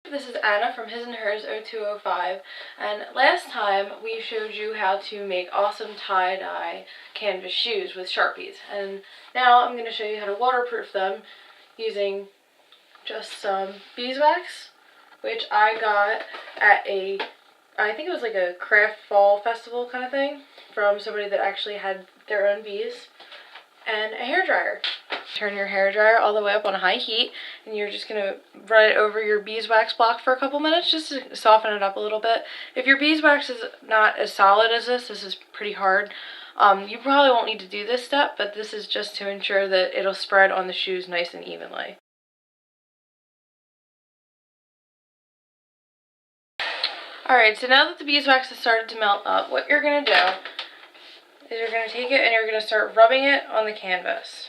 This is Anna from His and Hers 0205, and last time we showed you how to make awesome tie-dye canvas shoes with Sharpies, and now I'm going to show you how to waterproof them using just some beeswax, which I got at I think it was like a craft fall festival kind of thing, from somebody that actually had their own bees, and a hairdryer. Turn your hairdryer all the way up on high heat, and you're just going to run it over your beeswax block for a couple minutes just to soften it up a little bit. If your beeswax is not as solid as this is pretty hard. You probably won't need to do this step, but this is just to ensure that it'll spread on the shoes nice and evenly. Alright, so now that the beeswax has started to melt up, what you're going to do is you're going to take it and you're going to start rubbing it on the canvas.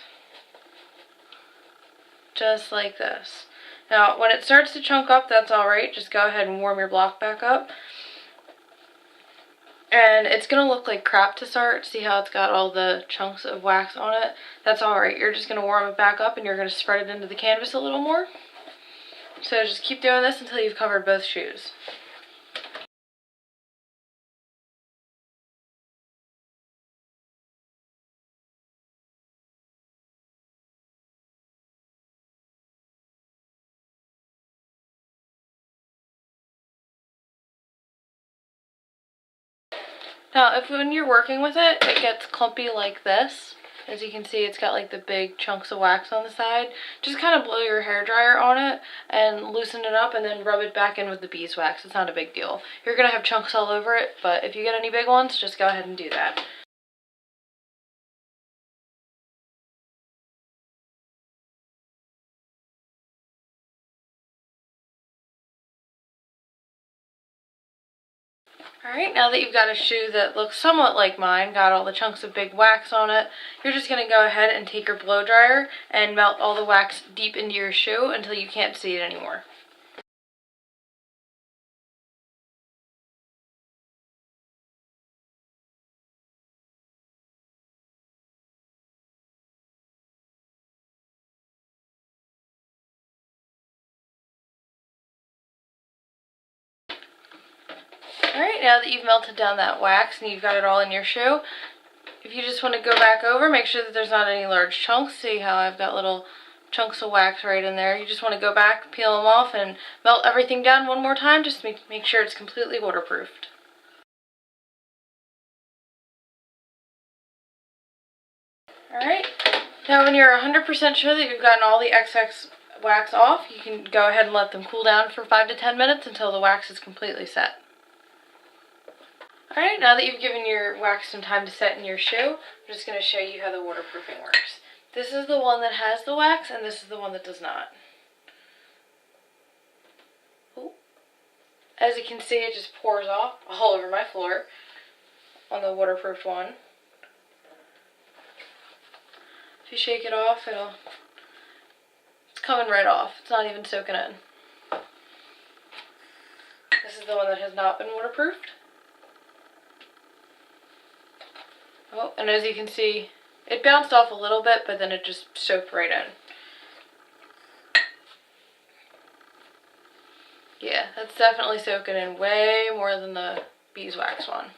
Just like this. Now, when it starts to chunk up, that's alright. Just go ahead and warm your block back up. And it's going to look like crap to start. See how it's got all the chunks of wax on it? That's alright. You're just going to warm it back up and you're going to spread it into the canvas a little more. So just keep doing this until you've covered both shoes. Now, if when you're working with it, it gets clumpy like this, as you can see, it's got like the big chunks of wax on the side, just kind of blow your hairdryer on it and loosen it up and then rub it back in with the beeswax. It's not a big deal. You're going to have chunks all over it, but if you get any big ones, just go ahead and do that. Alright, now that you've got a shoe that looks somewhat like mine, got all the chunks of big wax on it, you're just going to go ahead and take your blow dryer and melt all the wax deep into your shoe until you can't see it anymore. Alright, now that you've melted down that wax and you've got it all in your shoe, if you just want to go back over, make sure that there's not any large chunks. See how I've got little chunks of wax right in there. You just want to go back, peel them off, and melt everything down one more time just to make sure it's completely waterproofed. Alright, now when you're 100% sure that you've gotten all the excess wax off, you can go ahead and let them cool down for 5 to 10 minutes until the wax is completely set. Alright, now that you've given your wax some time to set in your shoe, I'm just going to show you how the waterproofing works. This is the one that has the wax, and this is the one that does not. Ooh. As you can see, it just pours off all over my floor on the waterproofed one. If you shake it off, it's coming right off. It's not even soaking in. This is the one that has not been waterproofed. Oh, and as you can see, it bounced off a little bit, but then it just soaked right in. Yeah, that's definitely soaking in way more than the beeswax one.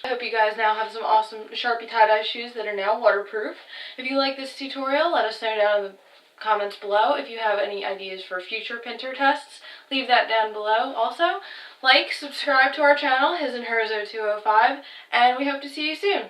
I hope you guys now have some awesome Sharpie tie-dye shoes that are now waterproof. If you like this tutorial, let us know down in the comments below. If you have any ideas for future Pintertests, leave that down below. Also, like, subscribe to our channel, His and Hers 0205, and we hope to see you soon.